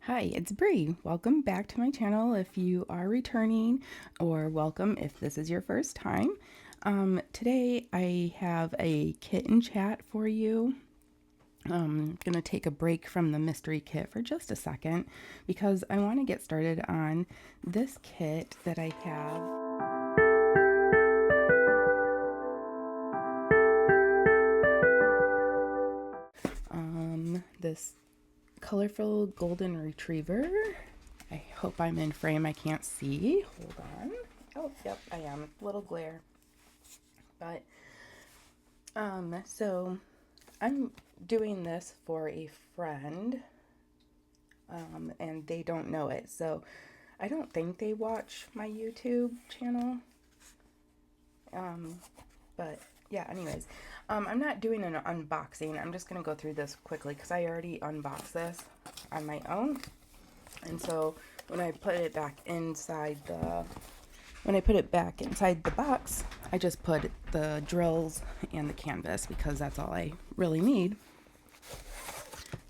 Hi, it's Bree. Welcome back to my channel if you are returning, or welcome if this is your first time. Today I have a kitten chat for you. I'm going to take a break from the mystery kit for just a second because I want to get started on this kit that I have. This colorful golden retriever. I hope I'm in frame. I can't see. Hold on. Oh, yep, I am. Little glare. But so I'm doing this for a friend, and they don't know it. So I don't think they watch my YouTube channel. But yeah, anyways, I'm not doing an unboxing. I'm just gonna go through this quickly because I already unboxed this on my own. And so when I put it back inside the box, I just put the drills and the canvas because that's all I really need.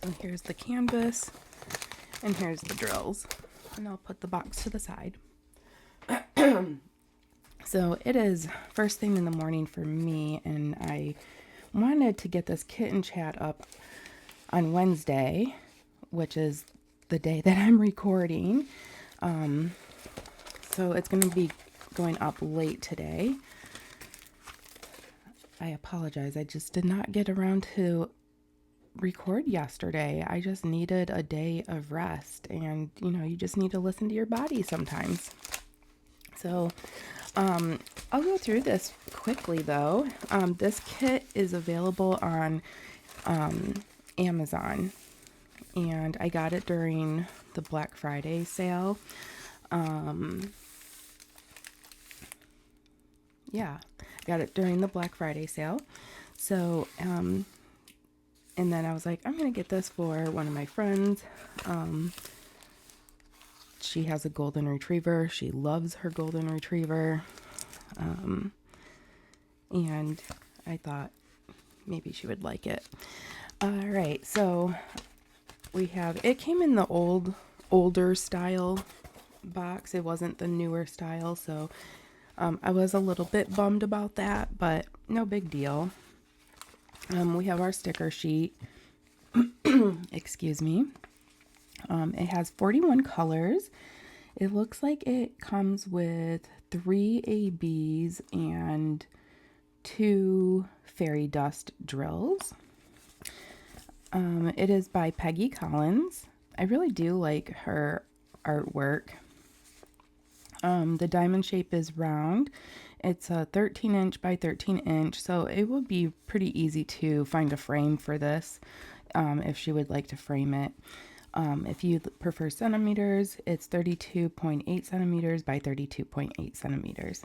And here's the canvas and here's the drills. And I'll put the box to the side. So it is first thing in the morning for me, and I wanted to get this kitten chat up on Wednesday, which is the day that I'm recording. So it's going to be going up late today. I apologize. I just did not get around to record yesterday. I just needed a day of rest, and you just need to listen to your body sometimes. So I'll go through this quickly though. This kit is available on Amazon, and I got it during the Black Friday sale. Yeah, I got it during the Black Friday sale. So, and then I was like, I'm going to get this for one of my friends. She has a golden retriever. She loves her golden retriever. And I thought maybe she would like it. All right, so it came in the older style box. It wasn't the newer style, so I was a little bit bummed about that, but no big deal. We have our sticker sheet. Excuse me. It has 41 colors. It looks like it comes with 3 ABs and 2 fairy dust drills. It is by Peggy Collins. I really do like her artwork. The diamond shape is round. It's a 13 inch by 13 inch, so it would be pretty easy to find a frame for this if she would like to frame it. If you prefer centimeters, it's 32.8 centimeters by 32.8 centimeters.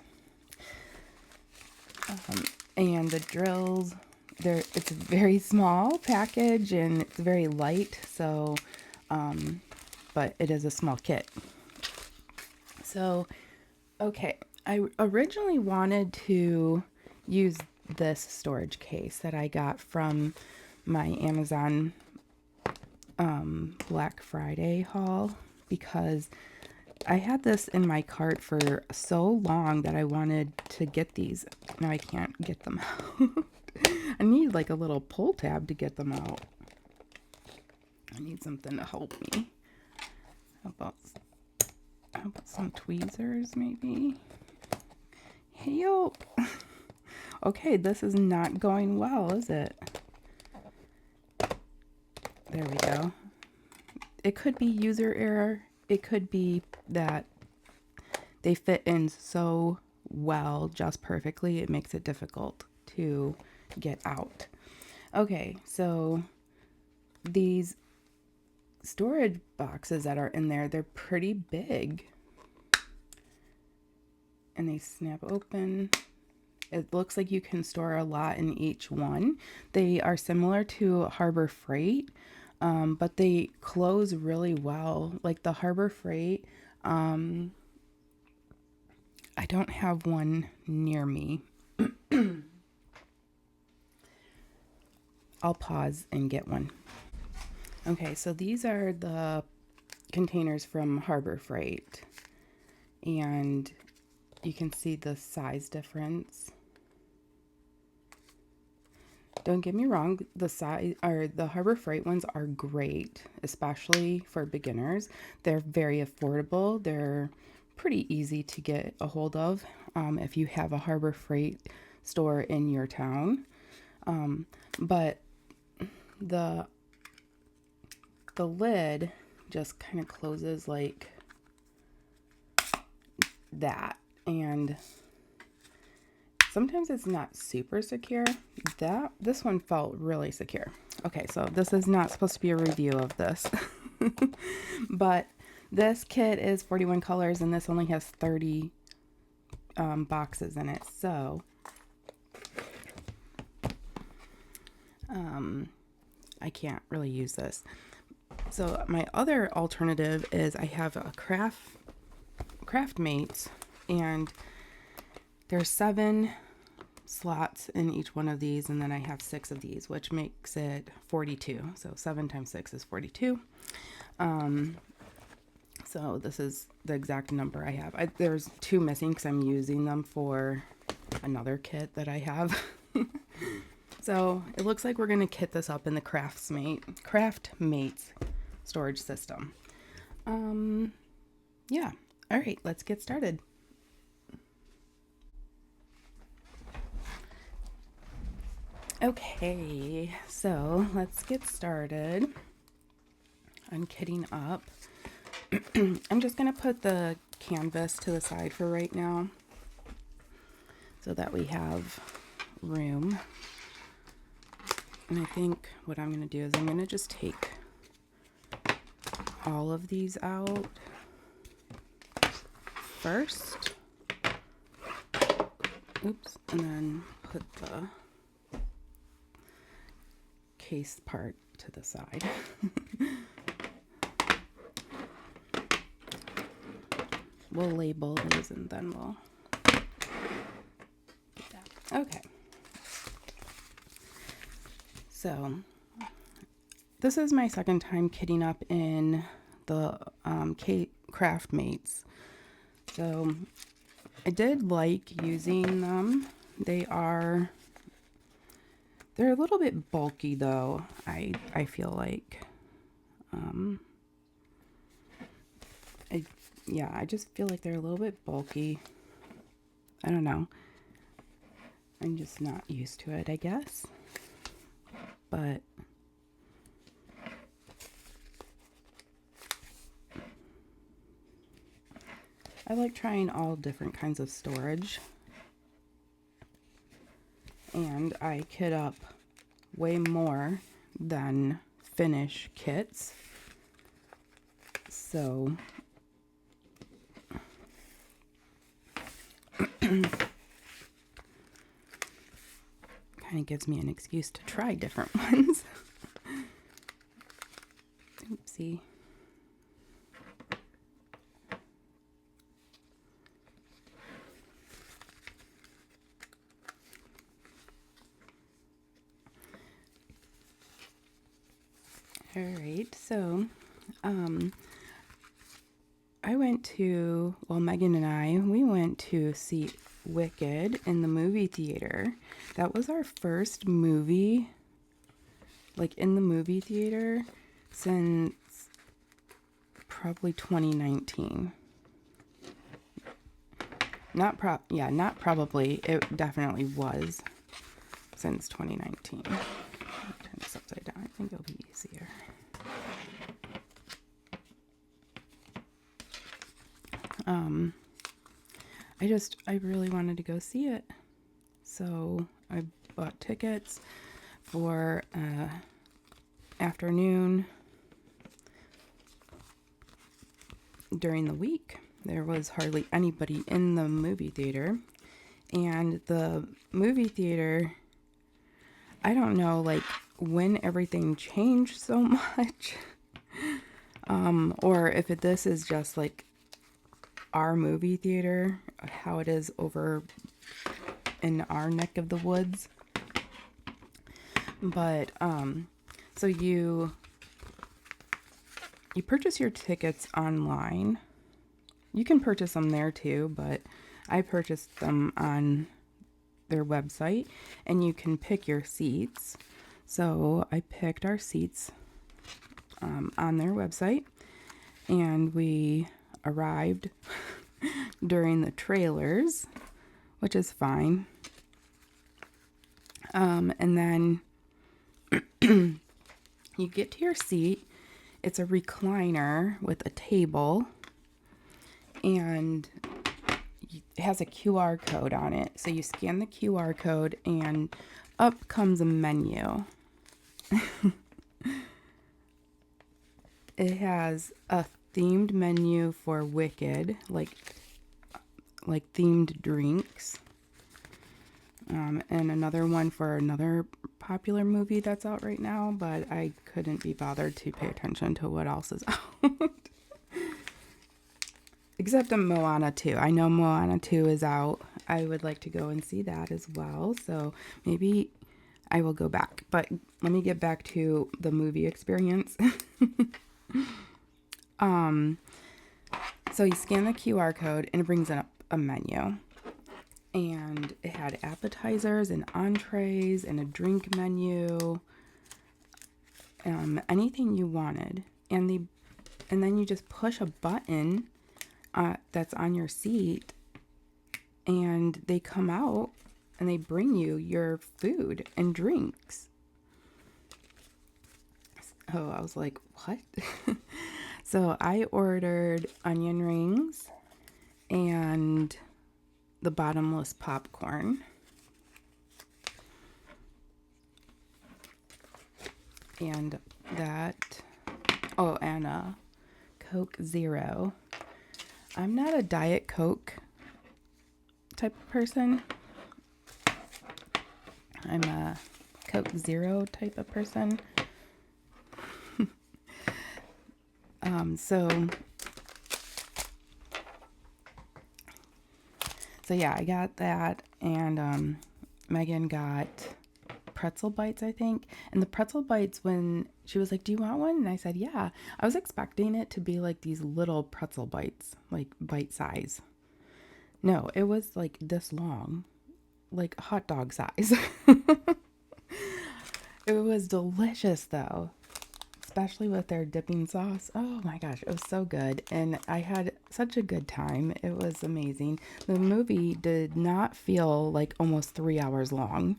And the drills, it's a very small package and it's very light, so but it is a small kit. So, okay, I originally wanted to use this storage case that I got from my Amazon Black Friday haul because I had this in my cart for so long that I wanted to get these. Now I can't get them out. I need like a little pull tab to get them out. I need something to help me. How about some tweezers maybe? Hey, yo. Okay, this is not going well, is it? There we go. It could be user error. It could be that they fit in so well, just perfectly, it makes it difficult to get out. Okay, so these storage boxes that are in there, they're pretty big. And they snap open. It looks like you can store a lot in each one. They are similar to Harbor Freight, but they close really well. Like the Harbor Freight, I don't have one near me. I'll pause and get one. Okay, so these are the containers from Harbor Freight, and you can see the size difference. Don't get me wrong, the size or the Harbor Freight ones are great, especially for beginners. They're very affordable. They're pretty easy to get a hold of if you have a Harbor Freight store in your town. But the lid just kind of closes like that, and sometimes it's not super secure. This one felt really secure. Okay, so this is not supposed to be a review of this. But this kit is 41 colors, and this only has 30 boxes in it. So I can't really use this. So my other alternative is I have a Craftmates, and there's 7 slots in each one of these, and then I have 6 of these, which makes it 42. So 7 times 6 is 42. So this is the exact number I have. There's 2 missing because I'm using them for another kit that I have. So it looks like we're going to kit this up in the Craftmates storage system. Yeah. All right, let's get started. Okay, so let's get started on kitting up. I'm just going to put the canvas to the side for right now so that we have room. And I think what I'm going to do is I'm going to just take all of these out first. Oops, and then put the case part to the side. We'll label these and then we'll get that. Okay. So this is my second time kitting up in the Craftmates. So I did like using them. They're a little bit bulky though. I feel like I just feel like they're a little bit bulky. I don't know. I'm just not used to it, I guess. But I like trying all different kinds of storage. And I kit up way more than finish kits. So kind of gives me an excuse to try different ones. Oopsie. All right, so Megan and I, we went to see Wicked in the movie theater. That was our first movie, like in the movie theater, since probably 2019. Not probably. It definitely was since 2019. Turn this upside down. I think it'll be easier. I really wanted to go see it. So I bought tickets for afternoon during the week. There was hardly anybody in the movie theater. And the movie theater, I don't know, like, when everything changed so much. Or if this is just, like, our movie theater, how it is over in our neck of the woods. But, so you purchase your tickets online. You can purchase them there too, but I purchased them on their website, and you can pick your seats. So I picked our seats on their website, and we arrived during the trailers, which is fine. And then you get to your seat. It's a recliner with a table, and it has a QR code on it. So you scan the QR code, and up comes a menu. It has a themed menu for Wicked, like themed drinks. And another one for another popular movie that's out right now, but I couldn't be bothered to pay attention to what else is out. Except Moana 2. I know Moana 2 is out. I would like to go and see that as well. So maybe I will go back. But let me get back to the movie experience. So you scan the QR code and it brings up a menu. And it had appetizers and entrees and a drink menu. Anything you wanted. And then you just push a button that's on your seat, and they come out and they bring you your food and drinks. Oh, I was like, what? So I ordered onion rings and the bottomless popcorn. And that, oh, and a Coke Zero. I'm not a Diet Coke type of person. I'm a Coke Zero type of person. So yeah, I got that, and Megan got pretzel bites, I think. And the pretzel bites, when she was like, do you want one? And I said, yeah. I was expecting it to be like these little pretzel bites, like bite size. No, it was like this long, like hot dog size. It was delicious though, especially with their dipping sauce. Oh my gosh, it was so good. And I had such a good time. It was amazing. The movie did not feel like almost 3 hours long.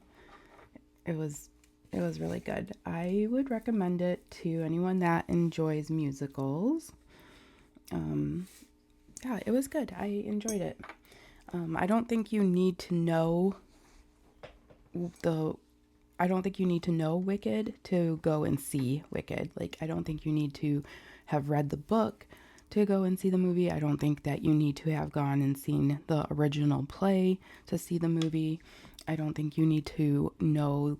It was really good. I would recommend it to anyone that enjoys musicals. Yeah, it was good. I enjoyed it. I don't think you need to know Wicked to go and see Wicked. Like, I don't think you need to have read the book to go and see the movie. I don't think that you need to have gone and seen the original play to see the movie. I don't think you need to know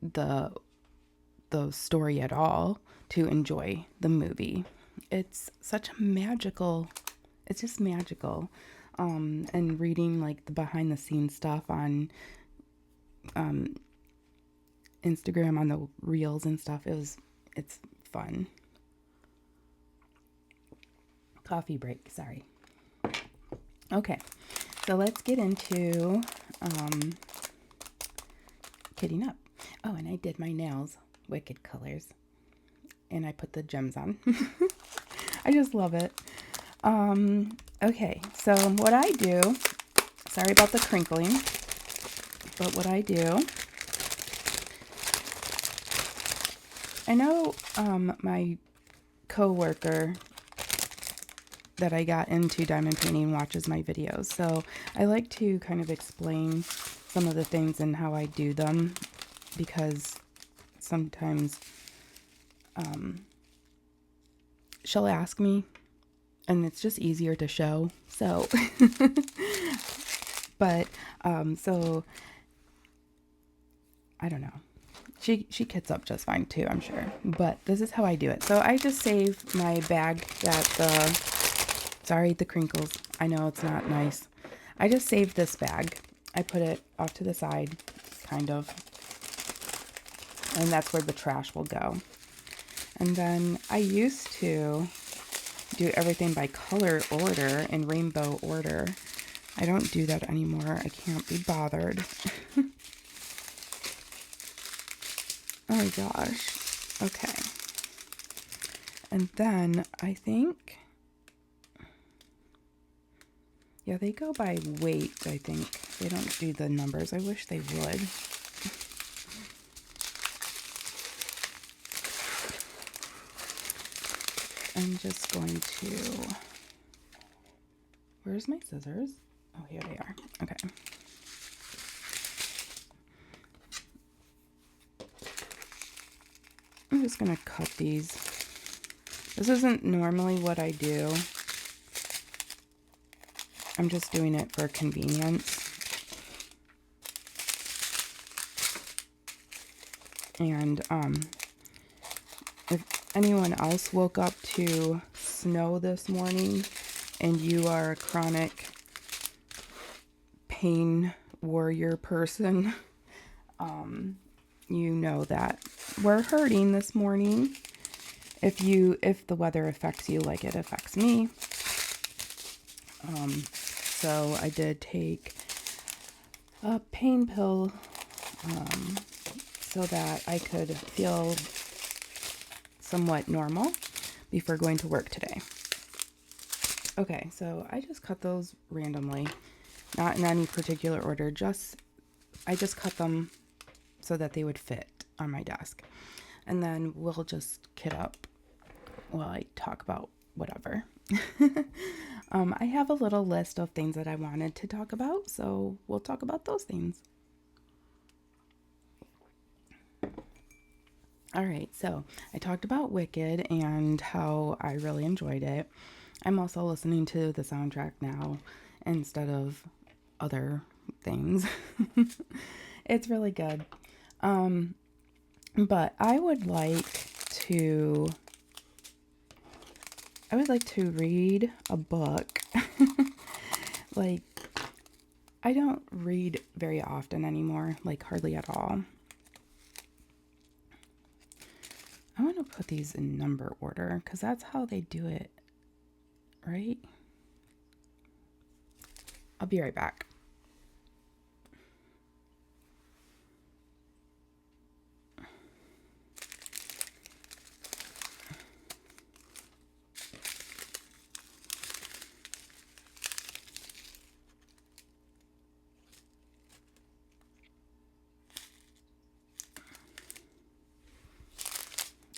the story at all to enjoy the movie. It's just magical. And reading like the behind the scenes stuff on Instagram, on the reels and stuff, it's fun. Coffee break, sorry. Okay, so let's get into kitting up. Oh, and I did my nails Wicked colors, and I put the gems on. I just love it. Okay, so what I do, sorry about the crinkling, but what I do, I know my coworker that I got into diamond painting watches my videos, so I like to kind of explain some of the things and how I do them, because sometimes she'll ask me and it's just easier to show. So but so I don't know, she kits up just fine too, I'm sure, but this is how I do it. So I just save my bag sorry, the crinkles, I know it's not nice. I just saved this bag. I put it off to the side, kind of, and that's where the trash will go. And then I used to do everything by color order in rainbow order. I don't do that anymore. I can't be bothered. Oh my gosh. Okay. And then I think, yeah, they go by weight, I think. They don't do the numbers. I wish they would. I'm just going to, where's my scissors? Oh, here they are. Okay. I'm just going to cut these. This isn't normally what I do. I'm just doing it for convenience. And if anyone else woke up to snow this morning and you are a chronic pain warrior person, you know that we're hurting this morning. If the weather affects you like it affects me. So I did take a pain pill so that I could feel somewhat normal before going to work today. Okay, so I just cut those randomly, not in any particular order, I just cut them so that they would fit on my desk. And then we'll just kit up while I talk about whatever. I have a little list of things that I wanted to talk about, so we'll talk about those things. All right, so I talked about Wicked and how I really enjoyed it. I'm also listening to the soundtrack now instead of other things. It's really good. But I would like to read a book. Like, I don't read very often anymore, like hardly at all. I want to put these in number order because that's how they do it, right? I'll be right back.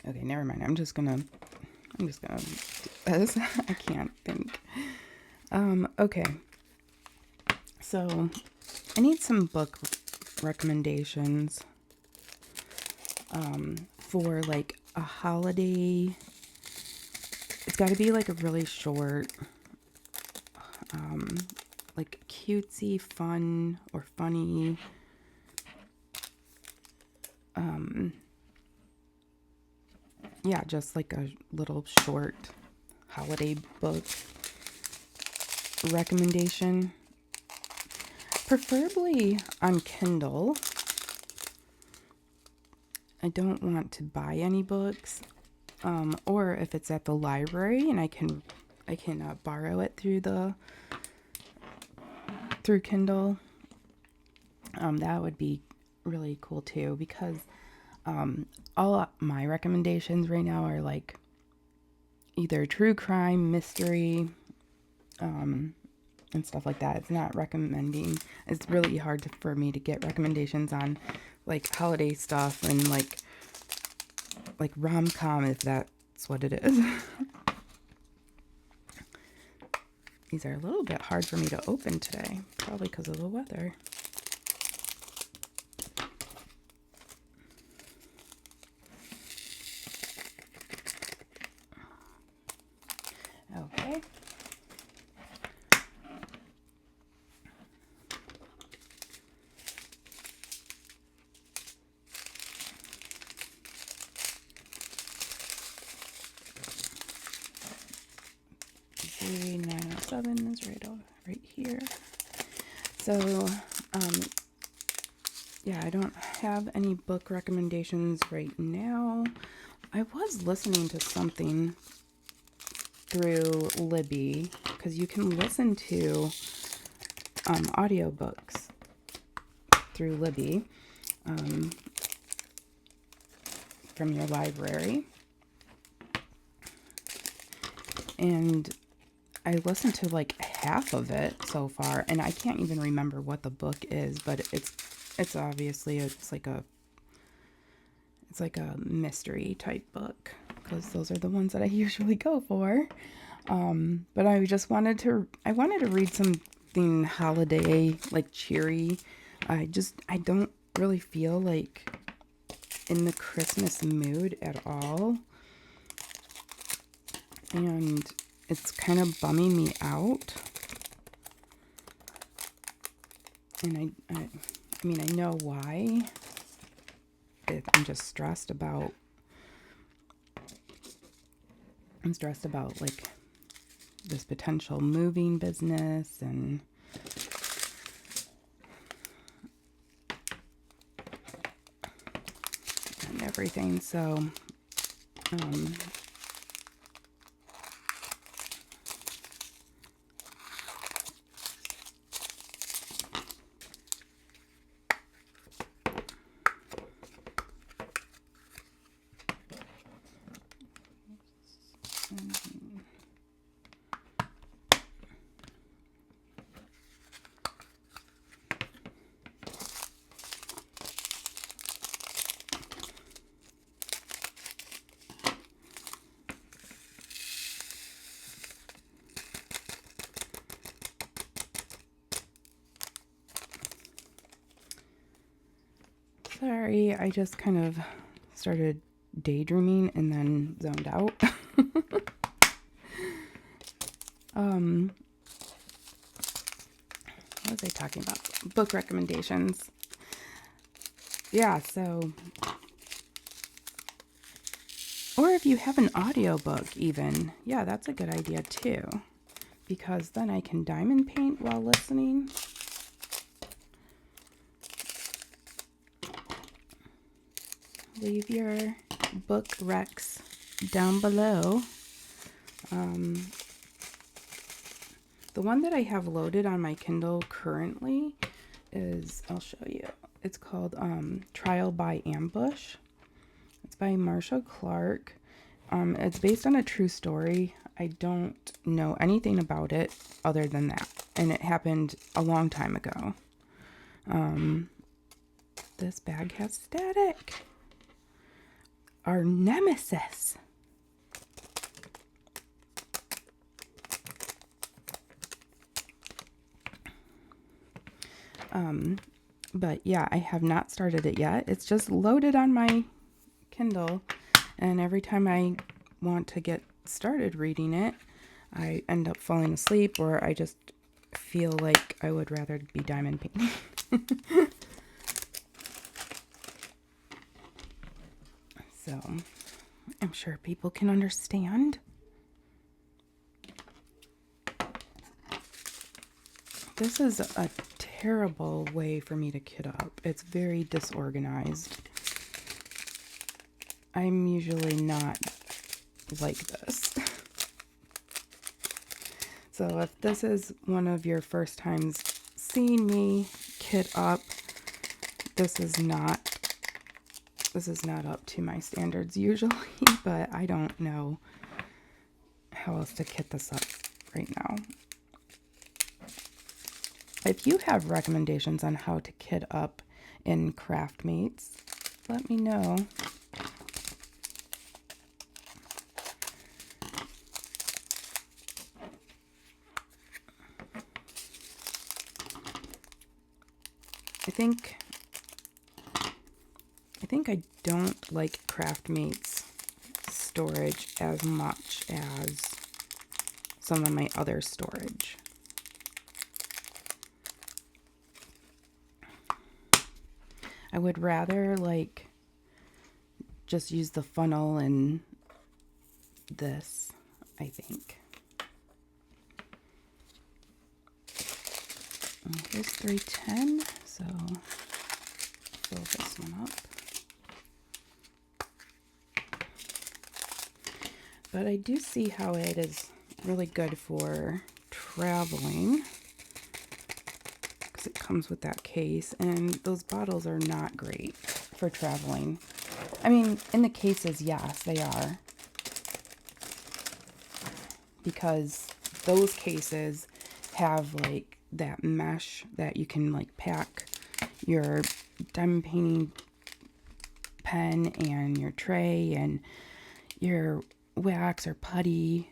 Okay, never mind. I'm just gonna do this. I can't think. Okay. So I need some book recommendations for like a holiday. It's got to be like a really short, like cutesy, fun or funny. Yeah, just like a little short holiday book recommendation. Preferably on Kindle. I don't want to buy any books. Or if it's at the library and I can borrow it through Kindle. That would be really cool too, because all my recommendations right now are like either true crime, mystery, and stuff like that. It's not recommending. It's really hard for me to get recommendations on like holiday stuff and like rom-com, if that's what it is. These are a little bit hard for me to open today, probably because of the weather. Okay. Z907 is right here. So, yeah, I don't have any book recommendations right now. I was listening to something through Libby, because you can listen to audiobooks through Libby from your library. And I listened to like half of it so far, and I can't even remember what the book is, but it's obviously it's like a mystery type book, because those are the ones that I usually go for. But I wanted to read something holiday, like cheery. I don't really feel like in the Christmas mood at all. And it's kind of bumming me out. And I mean, I know why. I'm stressed about like this potential moving business and everything. So, sorry, I just kind of started daydreaming and then zoned out. What was I talking about? Book recommendations. Yeah, so, or if you have an audiobook even, yeah, that's a good idea too, because then I can diamond paint while listening. Leave your book recs down below. The one that I have loaded on my Kindle currently is, I'll show you. It's called Trial by Ambush. It's by Marcia Clark. It's based on a true story. I don't know anything about it other than that. And it happened a long time ago. This bag has static. Our nemesis. But yeah, I have not started it yet. It's just loaded on my Kindle, and every time I want to get started reading it, I end up falling asleep, or I just feel like I would rather be diamond painting. So, I'm sure people can understand. This is a terrible way for me to kit up. It's very disorganized. I'm usually not like this. So if this is one of your first times seeing me kit up, this is not up to my standards usually, but I don't know how else to kit this up right now. If you have recommendations on how to kit up in Craftmates, let me know. I think I don't like Craftmates storage as much as some of my other storage. I would rather like just use the funnel and this, I think. Here's 310, so fill this one up. But I do see how it is really good for traveling, because it comes with that case, and those bottles are not great for traveling. I mean, in the cases, yes, they are, because those cases have like that mesh that you can like pack your diamond painting pen and your tray and your wax or putty.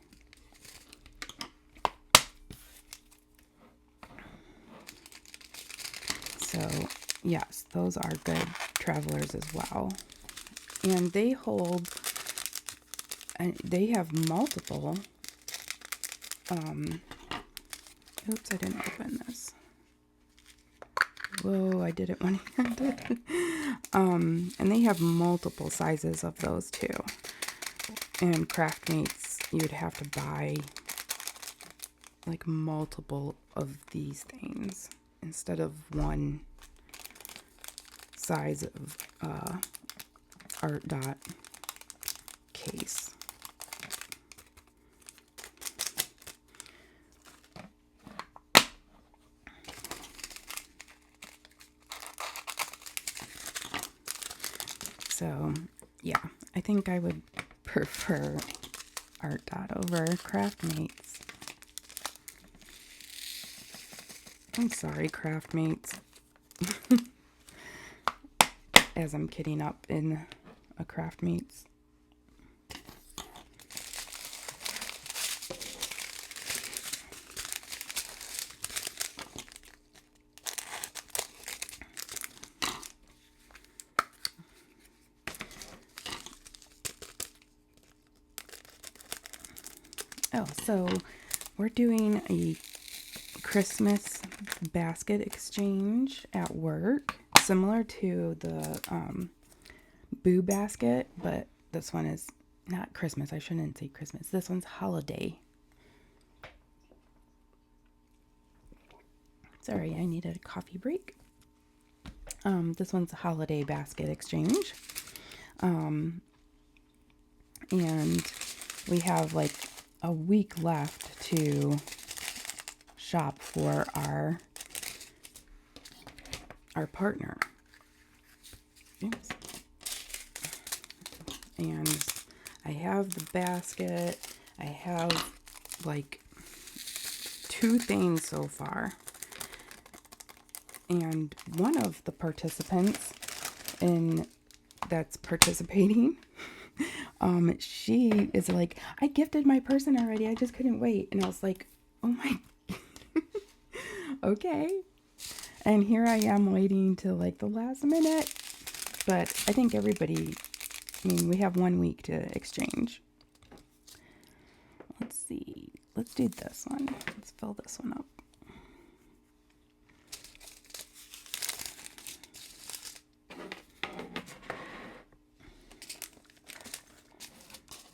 So yes, those are good travelers as well. And they hold, and they have multiple, oops, I didn't open this. Whoa, I did it one-handed. And they have multiple sizes of those too. And Craftmates, you'd have to buy like multiple of these things instead of one size of Art Dot case. So yeah, I think I would prefer Art Dot over Craftmates. I'm sorry, Craftmates. As I'm kidding up in a Craftmates. Oh, so we're doing a Christmas basket exchange at work, similar to the Boo basket, but this one is not Christmas. I shouldn't say Christmas. This one's holiday. Sorry, I needed a coffee break. This one's a holiday basket exchange. And we have like a week left to shop for our partner. Oops. And I have the basket. I have like 2 things so far. And one of the participants that's participating, she is like, I gifted my person already. I just couldn't wait. And I was like, oh my, okay. And here I am waiting till like the last minute. But I think everybody, I mean, we have 1 week to exchange. Let's see. Let's do this one. Let's fill this one up.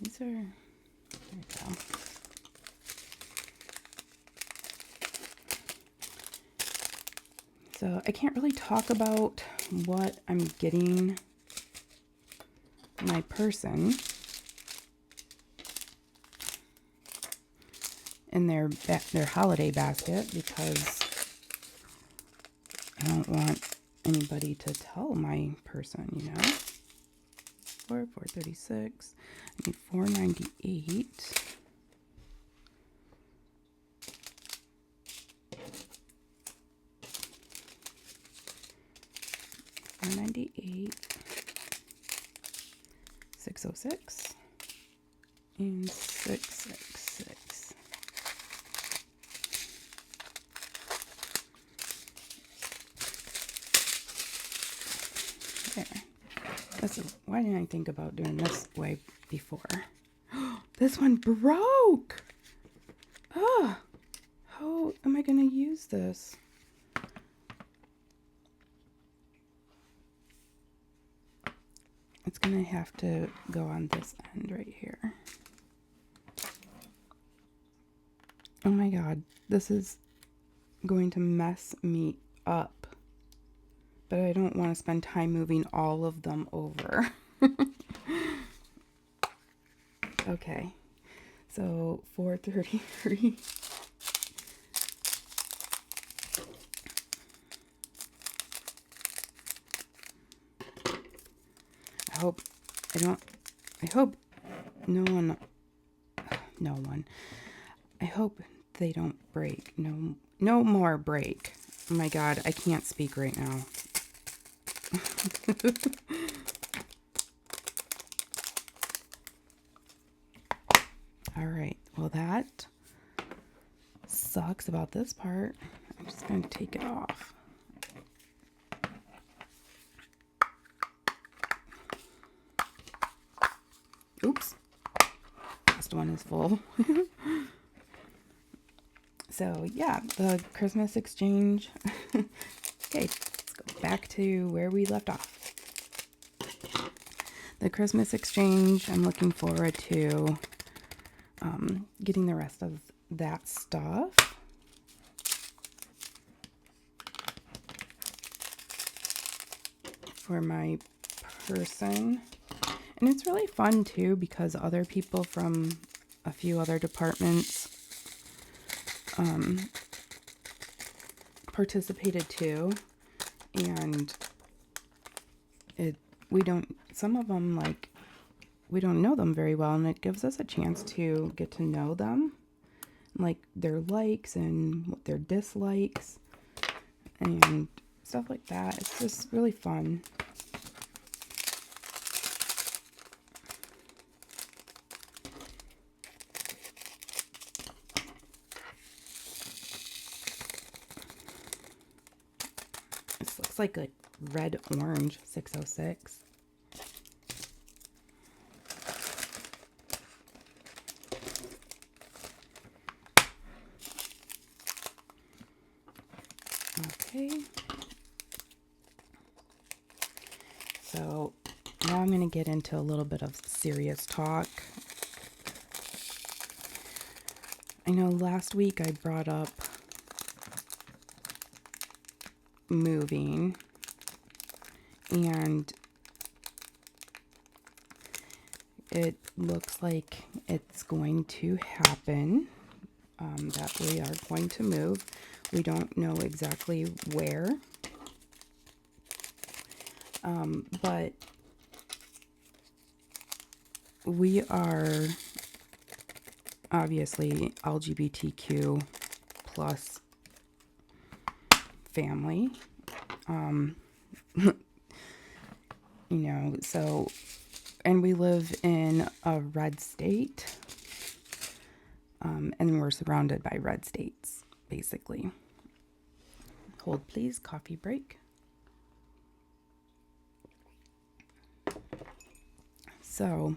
These are, there we go. So I can't really talk about what I'm getting my person in their holiday basket, because I don't want anybody to tell my person, you know. 436. I need 498. $498, 606, and 666. There. Why didn't I think about doing this way before? This one broke! Oh, how am I going to use this? It's going to have to go on this end right here. Oh my god, this is going to mess me up. But I don't want to spend time moving all of them over. Okay. So 4:33. I hope no one. I hope they don't break. No more break. Oh my God, I can't speak right now. All right. Well, that sucks about this part. I'm just going to take it off. Oops. Last one is full. So, yeah, the Christmas exchange. Okay, let's go back to where we left off. The Christmas exchange, I'm looking forward to getting the rest of that stuff. For my person. And it's really fun too because other people from a few other departments participated too. And some of them, like, we don't know them very well, and it gives us a chance to get to know them, like their likes and their dislikes and stuff like that. It's just really fun. This looks like a red orange 606. Okay. So now I'm going to get into a little bit of serious talk. I know last week I brought up moving, and it looks like it's going to happen, that we are going to move. We don't know exactly where, but we are obviously LGBTQ plus family, so, and we live in a red state, and we're surrounded by red states, basically. Hold, please. Coffee break. So,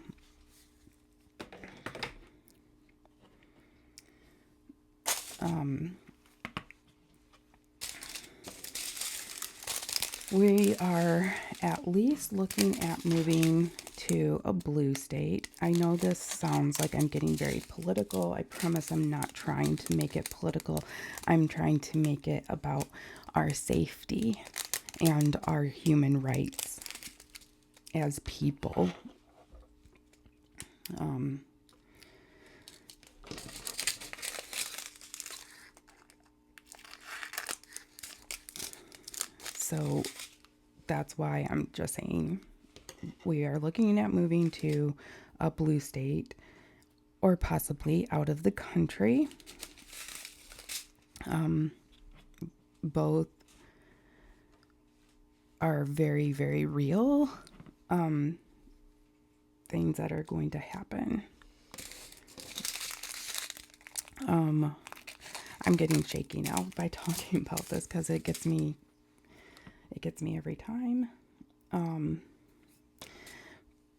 we are at least looking at moving to a blue state. I know this sounds like I'm getting very political. I promise I'm not trying to make it political. I'm trying to make it about our safety and our human rights as people. So that's why I'm just saying we are looking at moving to a blue state or possibly out of the country. Both are very, very real things that are going to happen. I'm getting shaky now by talking about this because it gets me every time.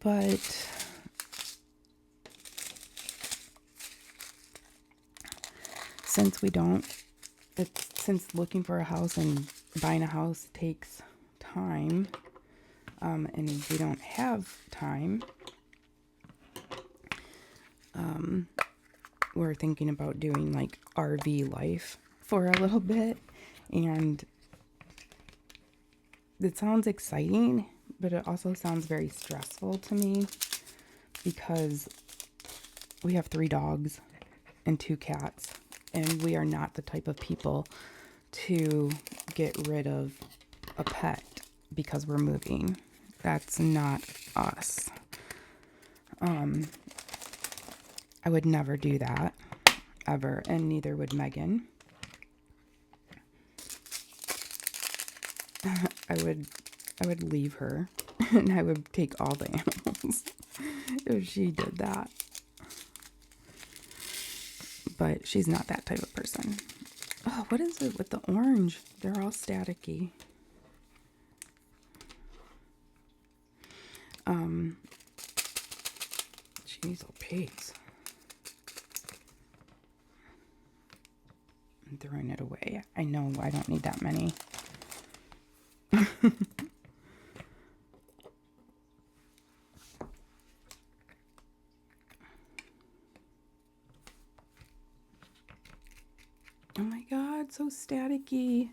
But since looking for a house and buying a house takes time, and we don't have time, we're thinking about doing like RV life for a little bit, and it sounds exciting, but it also sounds very stressful to me because we have 3 dogs and 2 cats, and we are not the type of people to get rid of a pet because we're moving. That's not us. I would never do that, ever, and neither would Megan. I would leave her and I would take all the animals if she did that. But she's not that type of person. Oh, what is it with the orange? They're all staticky. Jeez, oh, pigs. I'm throwing it away. I know I don't need that many. Oh my god, so staticky.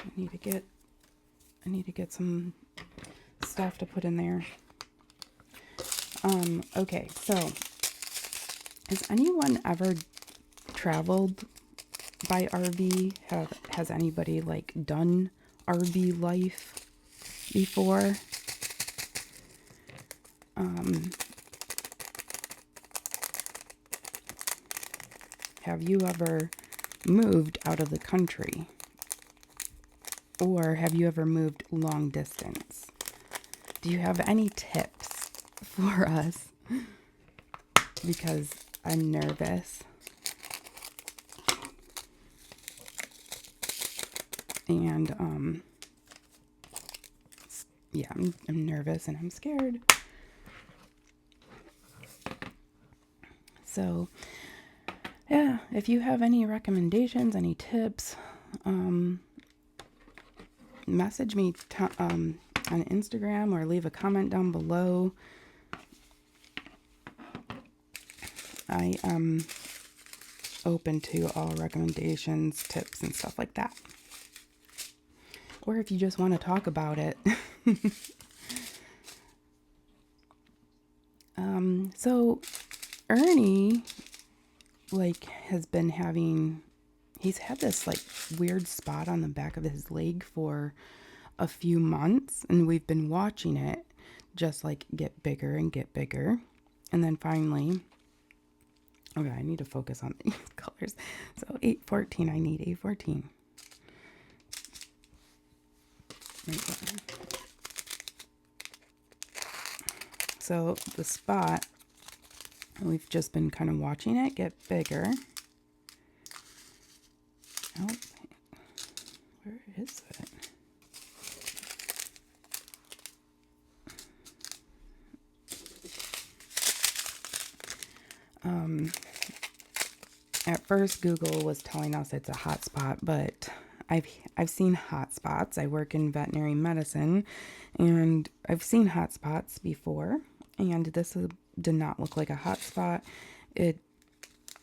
I need to get some stuff to put in there. Okay, so has anyone ever traveled by RV? Has anybody like done RV life before? Have you ever moved out of the country? Or have you ever moved long distance? Do you have any tips for us? Because I'm nervous. And, yeah, I'm nervous and I'm scared. So, yeah, if you have any recommendations, any tips, message me on Instagram or leave a comment down below. I am open to all recommendations, tips, and stuff like that. Or if you just want to talk about it. So Ernie, has been he's had this, weird spot on the back of his leg for a few months, and we've been watching it just, get bigger and get bigger. And then finally, okay, I need to focus on these colors. So 814, I need 814. So the spot, we've just been kind of watching it get bigger. Oh, where is it? At first Google was telling us it's a hot spot, but I've seen hot spots. I work in veterinary medicine, and I've seen hot spots before, and this did not look like a hot spot. It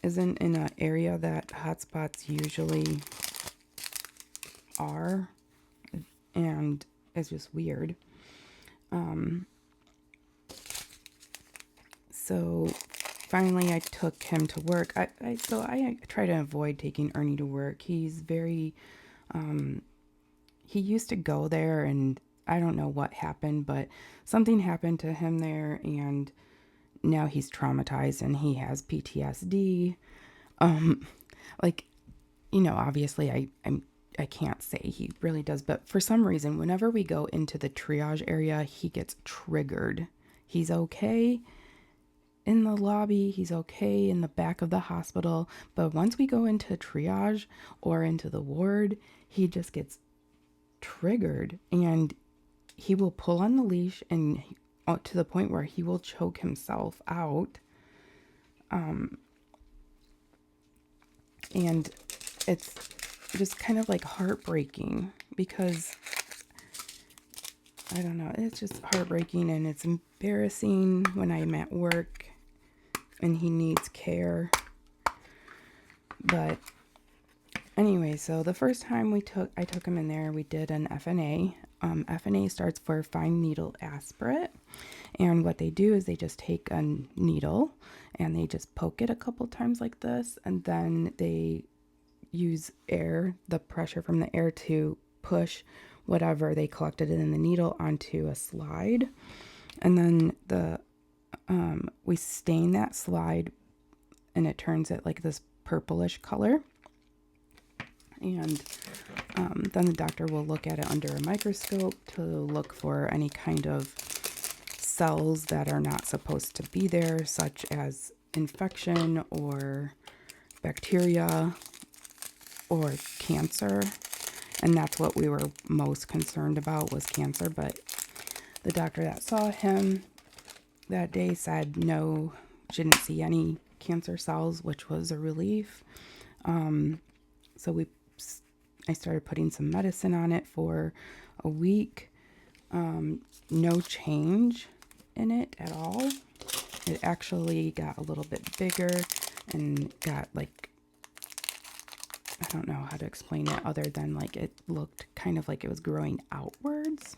isn't in an area that hot spots usually are, and it's just weird. So finally I took him to work. I try to avoid taking Ernie to work. He's very, he used to go there, and I don't know what happened, but something happened to him there, and now he's traumatized and he has PTSD. Obviously I can't say he really does, but for some reason, whenever we go into the triage area, he gets triggered. He's okay in the lobby, he's okay in the back of the hospital, but once we go into triage or into the ward, he just gets triggered, and he will pull on the leash and to the point where he will choke himself out. And it's just kind of heartbreaking, because I don't know, it's just heartbreaking, and it's embarrassing when I'm at work and he needs care. But anyway, so the first time I took him in there, we did an FNA. FNA starts for fine needle aspirate. And what they do is they just take a needle and they just poke it a couple times like this, and then they use air, the pressure from the air, to push whatever they collected in the needle onto a slide. And then we stain that slide and it turns it like this purplish color. And then the doctor will look at it under a microscope to look for any kind of cells that are not supposed to be there, such as infection or bacteria or cancer. And that's what we were most concerned about, was cancer. But the doctor that saw him that day said no, she didn't see any cancer cells, which was a relief. So I started putting some medicine on it for a week. No change in it at all. It actually got a little bit bigger and got like, I don't know how to explain it other than like it looked kind of like it was growing outwards.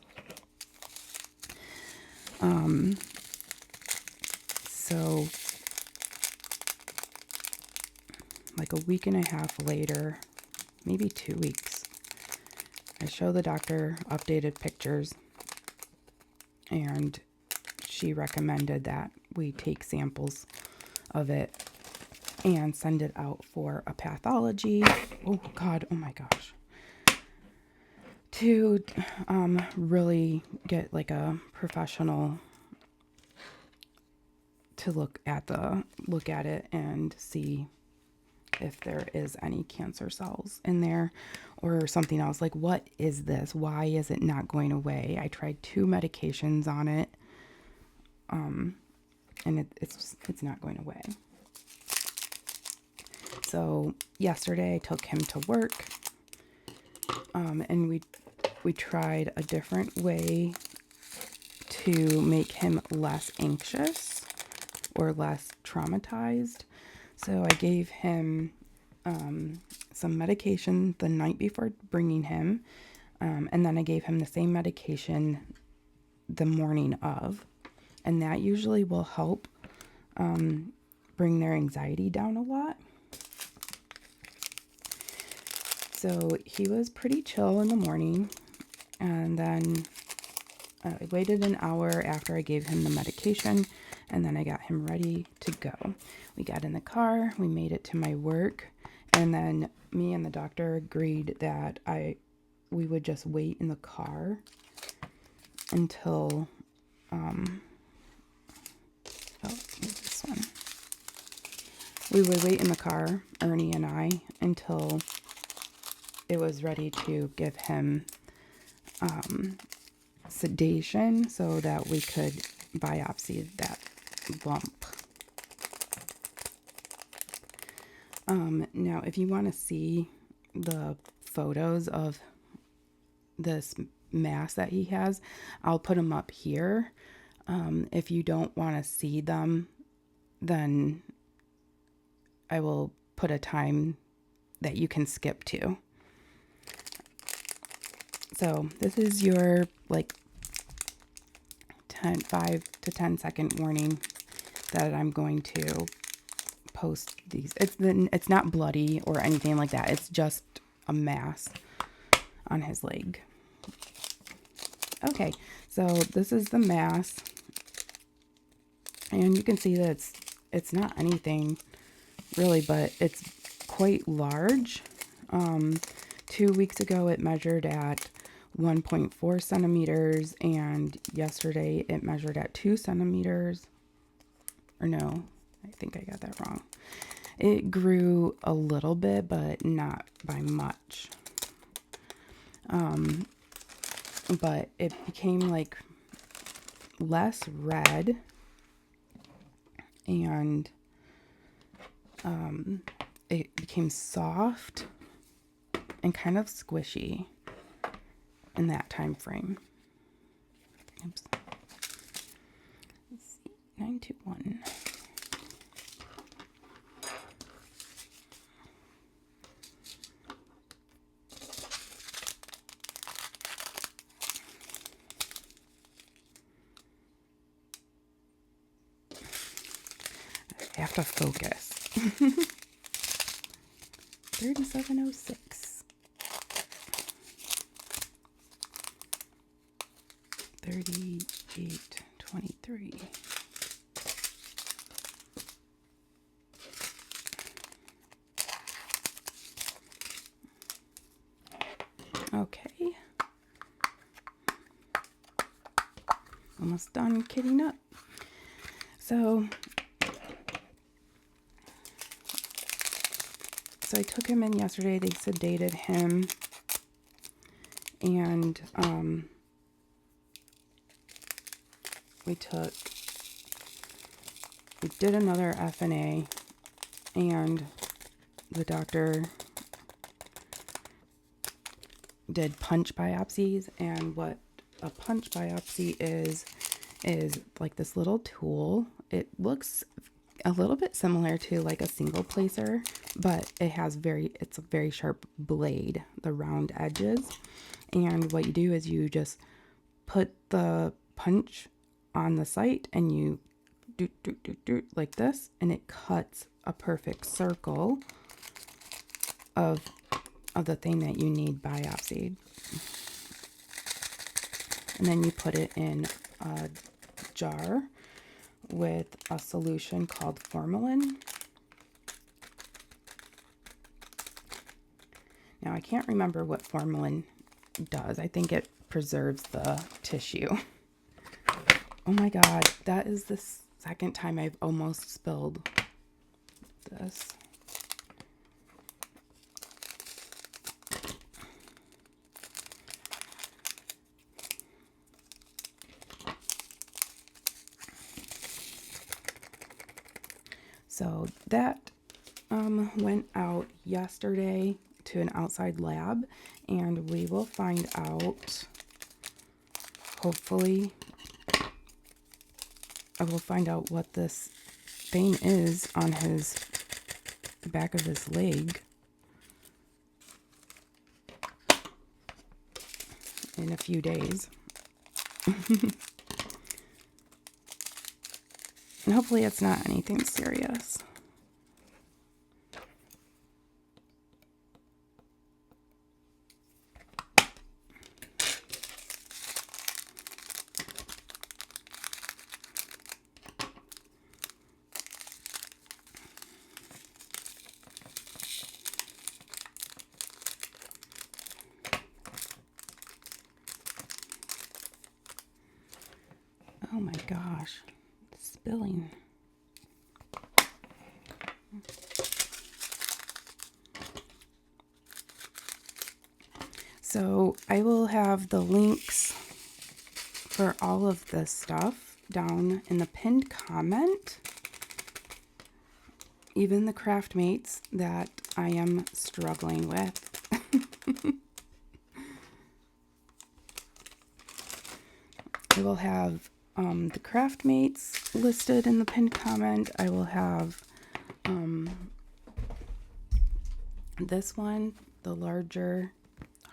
So like a week and a half later, maybe 2 weeks, I show the doctor updated pictures, and she recommended that we take samples of it and send it out for a pathology. Oh God, oh my gosh. To really get like a professional to look at it and see if there is any cancer cells in there or something else. Like, what is this? Why is it not going away? I tried 2 medications on it, and it's not going away. So yesterday I took him to work, and we tried a different way to make him less anxious or less traumatized. So I gave him some medication the night before bringing him, and then I gave him the same medication the morning of, and that usually will help bring their anxiety down a lot. So he was pretty chill in the morning, and then I waited an hour after I gave him the medication, and then I got him ready to go. We got in the car, we made it to my work, and then me and the doctor agreed that we would just wait in the car until this one. We would wait in the car, Ernie and I, until it was ready to give him sedation so that we could biopsy that lump. Now, if you want to see the photos of this mass that he has, I'll put them up here. If you don't want to see them, then I will put a time that you can skip to. So this is your like 5 to 10 second warning that I'm going to post these. It's not bloody or anything like that. It's just a mass on his leg. Okay, so this is the mass, and you can see that it's not anything really, but it's quite large. 2 weeks ago it measured at 1.4 centimeters, and yesterday it measured at 2 centimeters. Or no, I think I got that wrong. It grew a little bit, but not by much. But it became like less red, and it became soft and kind of squishy in that time frame. Oops. Let's see. 921. I have to focus. 3706. 3823. Okay. Almost done kitting up. So I took him in yesterday. They sedated him, and we did another FNA, and the doctor did punch biopsies. And what a punch biopsy is like this little tool. It looks a little bit similar to like a single placer, but it's a very sharp blade, the round edges. And what you do is you just put the punch on the site and you do like this, and it cuts a perfect circle of the thing that you need biopsied. And then you put it in a jar with a solution called formalin. Now I can't remember what formalin does. I think it preserves the tissue. Oh my God, that is the second time I've almost spilled this. So that went out yesterday to an outside lab, and we will find out, hopefully, I will find out what this thing is on his back of his leg in a few days. And hopefully it's not anything serious. Oh my gosh, it's spilling. So I will have the links for all of this stuff down in the pinned comment. Even the craft mates that I am struggling with. I will have the craft mates listed in the pinned comment. I will have this one, the larger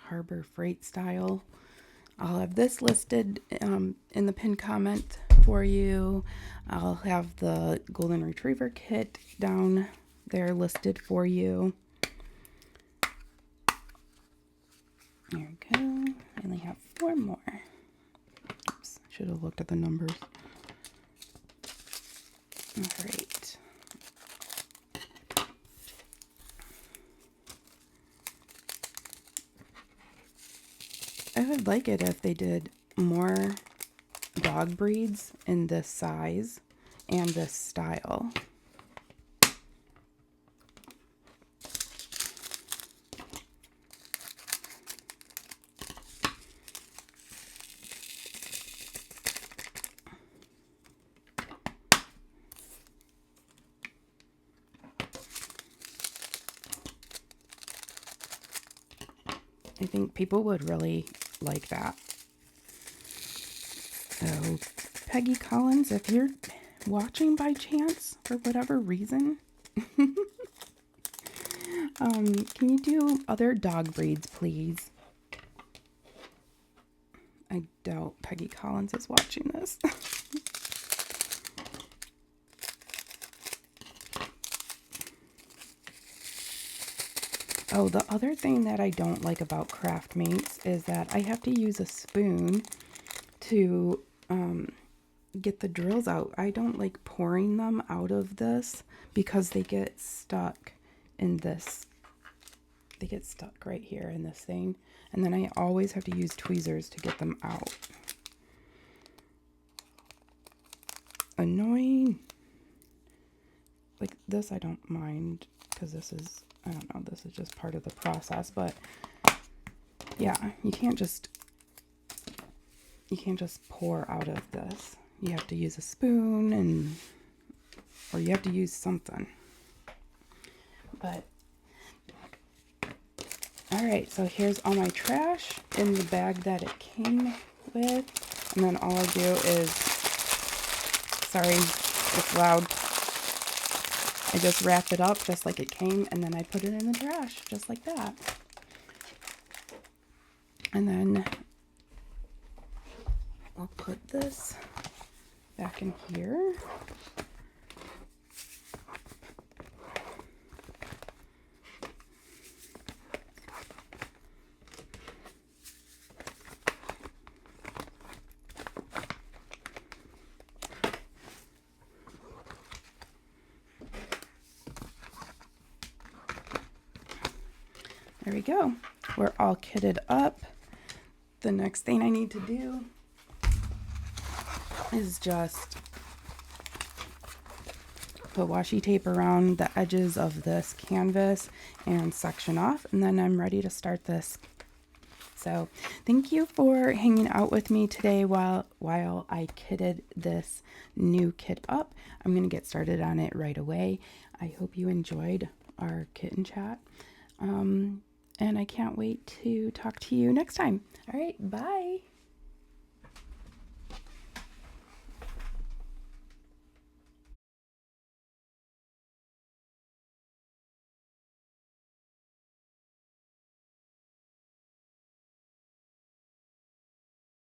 Harbor Freight style. I'll have this listed in the pinned comment for you. I'll have the Golden Retriever kit down there listed for you. There we go. I only have 4 more. Oops, should have looked at the numbers. All right. I would like it if they did more dog breeds in this size and this style. I think people would really like that. So, Peggy Collins, if you're watching by chance for whatever reason, can you do other dog breeds, please? I doubt Peggy Collins is watching this. Oh, the other thing that I don't like about Craftmates is that I have to use a spoon to get the drills out. I don't like pouring them out of this because they get stuck in this. They get stuck right here in this thing. And then I always have to use tweezers to get them out. Annoying. Like this I don't mind because this is, I don't know, this is just part of the process, but yeah, you can't just pour out of this. You have to use a spoon or you have to use something. But all right, so here's all my trash in the bag that it came with. And then all I do is, sorry, it's loud. I just wrap it up just like it came, and then I put it in the trash, just like that. And then I'll put this back in here. There we go. We're all kitted up. The next thing I need to do is just put washi tape around the edges of this canvas and section off, and then I'm ready to start this. So thank you for hanging out with me today while I kitted this new kit up. I'm going to get started on it right away. I hope you enjoyed our kitten chat. And I can't wait to talk to you next time. All right, bye.